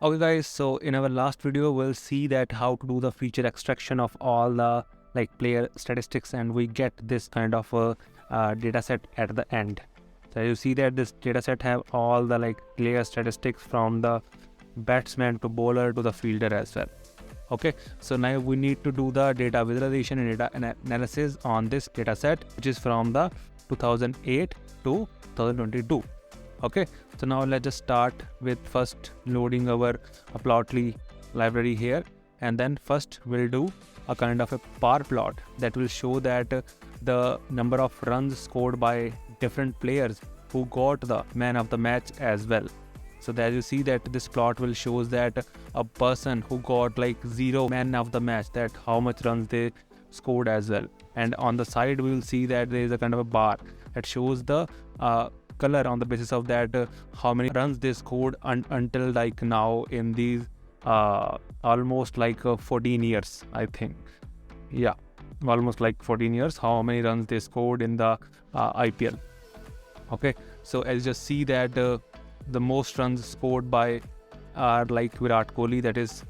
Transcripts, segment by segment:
Okay guys, so in our last video we'll see that how to do the feature extraction of all the player statistics, and we get this kind of a data set at the end. So you see that this data set have all the player statistics from the batsman to bowler to the fielder as well. Okay, so now we need to do the data visualization and data analysis on this data set, which is from the 2008 to 2022. Okay, so now let's just start with first loading our plotly library here, and then first we'll do a kind of a bar plot that will show that the number of runs scored by different players who got the man of the match as well. So as you see that this plot will shows that a person who got zero man of the match, that how much runs they scored as well. And on the side we will see that there is a kind of a bar that shows the color on the basis of that how many runs they scored until now in these almost 14 years, I think. Yeah, almost 14 years, how many runs they scored in the IPL. Okay, so as you just see that the most runs scored by are Virat Kohli, that is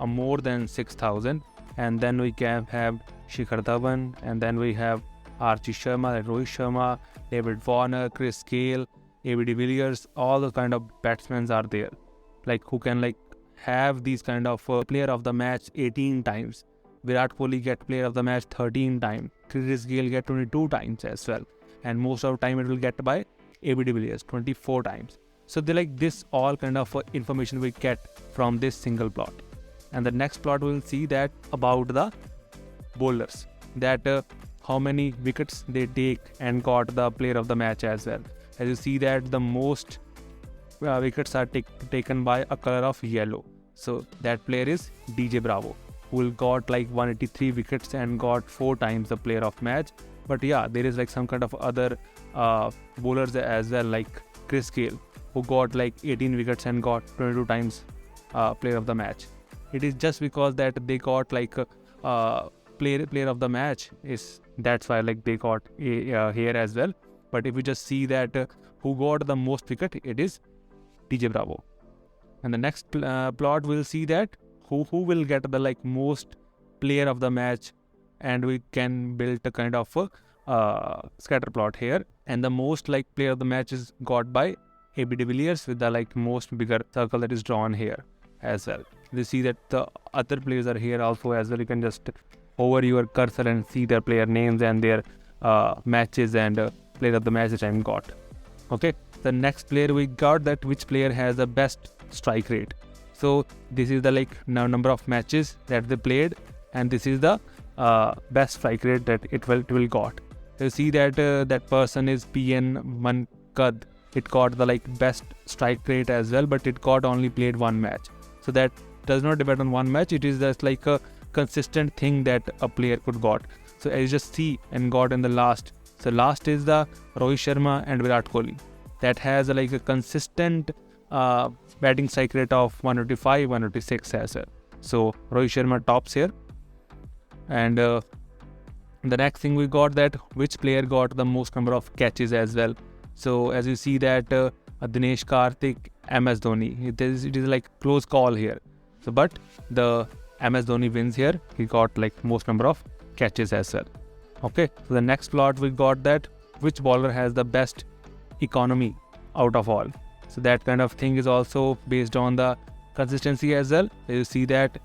more than 6,000, and then we can have Shikhar Dhawan, and then we have Archie Sharma, Rohit Sharma, David Warner, Chris Gale, A.B. de Villiers. All the kind of batsmen are there, who can have these kind of player of the match 18 times. Virat Kohli get player of the match 13 times. Chris Gale get 22 times as well, and most of the time it will get by A.B. de Villiers 24 times. So they this all kind of information we get from this single plot. And the next plot we will see that about the bowlers, that how many wickets they take and got the player of the match as well. As you see that the most wickets are taken by a color of yellow. So that player is DJ Bravo, who will got 183 wickets and got 4 times the player of match. But yeah, there is some kind of other bowlers as well, like Chris Gale, who got 18 wickets and got 22 times player of the match. It is just because that they got player of the match, is that's why they got here as well. But if you just see that who got the most wicket, it is DJ Bravo. And the next plot we'll see that who will get the most player of the match, and we can build a kind of scatter plot here. And the most player of the match is got by A.B. de Villiers with the most bigger circle that is drawn here as well. You see that the other players are here also as well. You can just hover your cursor and see their player names and their matches and player of the match that I got. Okay, the next player we got that which player has the best strike rate. So this is the number of matches that they played, and this is the best strike rate that it will got. You see that that person is PN Mankad. It got the best strike rate as well, but it got only played one match. So that does not depend on one match. It is just a consistent thing that a player could got. So as you just see and got in the last. So last is the Rohit Sharma and Virat Kohli, that has a consistent batting strike rate of 185, 186 as well. So Rohit Sharma tops here. And the next thing we got that which player got the most number of catches as well. So as you see that Dinesh Karthik, MS Dhoni, it is close call here. So but the MS Dhoni wins here. He got most number of catches as well. Okay, so the next plot we got that which bowler has the best economy out of all. So that kind of thing is also based on the consistency as well. You see that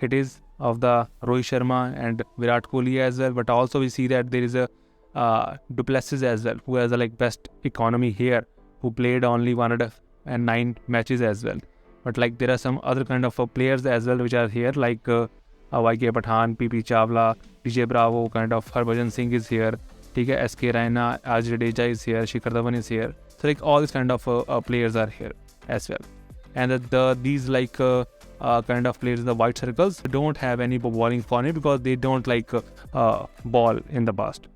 it is of the Rohit Sharma and Virat Kohli as well. But also we see that there is a Du Plessis as well, who has the best economy here, who played only 109 matches as well. But there are some other kind of players as well which are here, YK Pathan, PP Chawla, DJ Bravo, kind of Harbhajan Singh is here, SK Raina, Aj Jadeja is here, Shikhar Dhawan is here. So all these kind of players are here as well. And these kind of players in the white circles don't have any bowling for it because they don't ball in the past.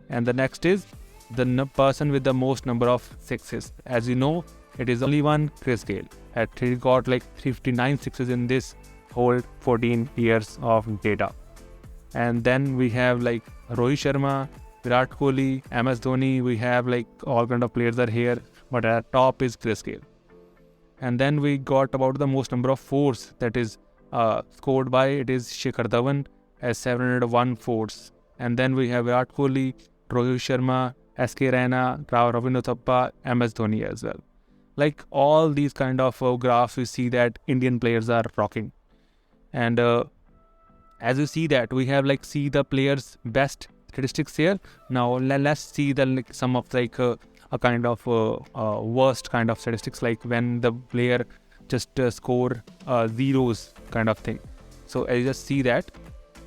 And the next is the person with the most number of sixes. As you know, it is only one, Chris Gale. He got 59 sixes in this whole 14 years of data. And then we have Rohit Sharma, Virat Kohli, MS Dhoni. We have all kind of players are here, but at top is Chris Gale. And then we got about the most number of fours that is scored by, it is Shikhar Dhawan as 701 fours. And then we have Virat Kohli, Rohit Sharma, SK Raina, Ravindra Thappa, MS Dhoni as well. Like all these kind of graphs, we see that Indian players are rocking. And as you see that, we have like see the players' best statistics here. Now let's see the like some of like a kind of worst kind of statistics, like when the player just score zeros kind of thing. So as you just see that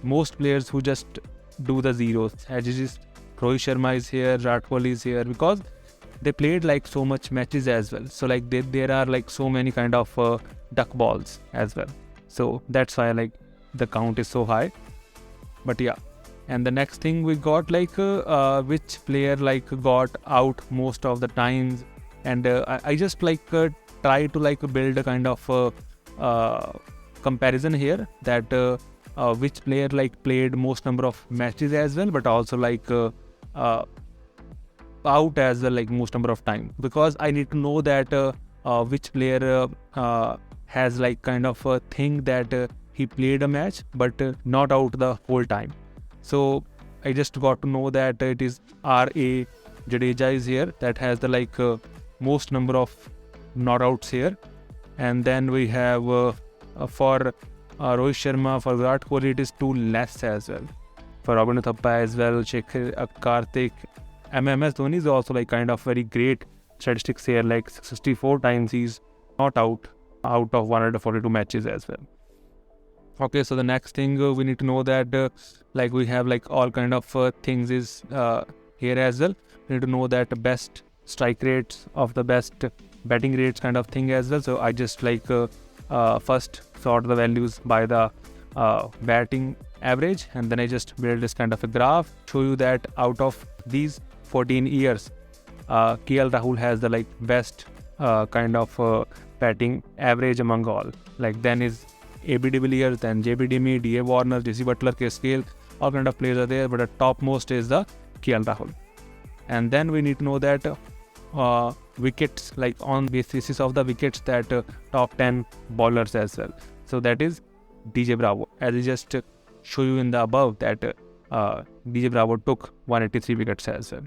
most players who just do the zeros, as it is Rohit Sharma is here, Virat Kohli is here, because they played like so much matches as well. So like there are like so many kind of duck balls as well. So that's why like the count is so high. But yeah, and the next thing we got like which player like got out most of the times, and I just like try to like build a kind of comparison here, that which player like played most number of matches as well, but also like out as well, like most number of time, because I need to know that which player has like kind of a thing that he played a match but not out the whole time. So I just got to know that it is R.A. Jadeja is here that has the like most number of not outs here. And then we have for Rohit Sharma, for Virat Kohli it is 2 less as well. For Ravindra Thappa as well, Shekhar, Karthik, MS Dhoni is also like kind of very great statistics here, like 64 times he's not out of 142 matches as well. Okay, so the next thing we need to know that like we have like all kind of things is here as well. We need to know that best strike rates of the best batting rates kind of thing as well. So I just like first sort the values by the batting average, and then I just build this kind of a graph, show you that out of these 14 years KL Rahul has the like best kind of batting average among all. Like then is AB de Villiers, then JB Dimi, DA Warner, JC Butler, K. Scale, all kind of players are there, but the topmost is the KL Rahul. And then we need to know that wickets, like on basis of the wickets, that top 10 bowlers as well. So that is DJ Bravo, as I just show you in the above that DJ Bravo took 183 wickets as well.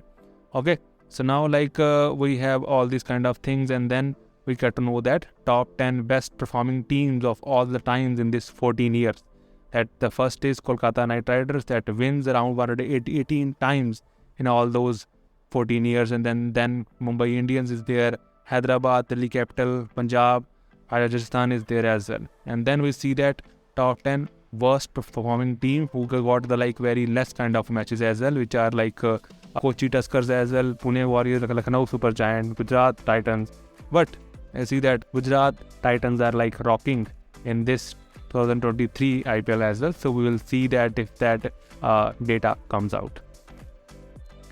Okay, so now like we have all these kind of things, and then we get to know that top 10 best performing teams of all the times in this 14 years. That the first is Kolkata Knight Riders, that wins around 118 times in all those 14 years. And then Mumbai Indians is there, Hyderabad, Delhi Capital, Punjab, Rajasthan is there as well. And then we see that top 10 worst performing team who got the like very less kind of matches as well, which are like Kochi Tuskers as well, Pune Warriors, Lucknow Super Giant, Gujarat Titans. But I see that Gujarat Titans are like rocking in this 2023 IPL as well. So we will see that if that data comes out.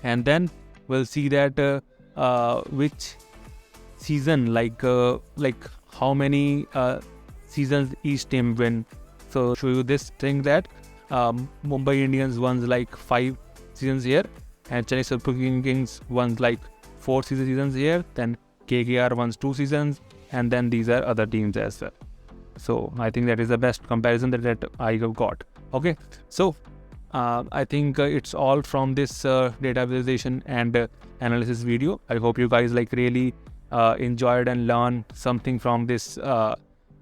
And then we'll see that which season, like how many seasons each team win. So show you this thing that Mumbai Indians won like 5 seasons here, and Chennai Super Kings won like 4 seasons here, then KKR won 2 seasons, and then these are other teams as well. So I think that is the best comparison that I have got. Okay, so I think it's all from this data visualization and analysis video. I hope you guys like really enjoyed and learned something from this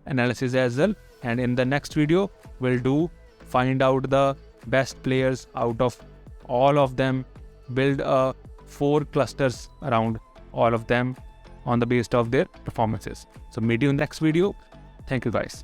analysis as well. And in the next video, we'll find out the best players out of all of them, build 4 clusters around all of them on the basis of their performances. So meet you in the next video. Thank you guys.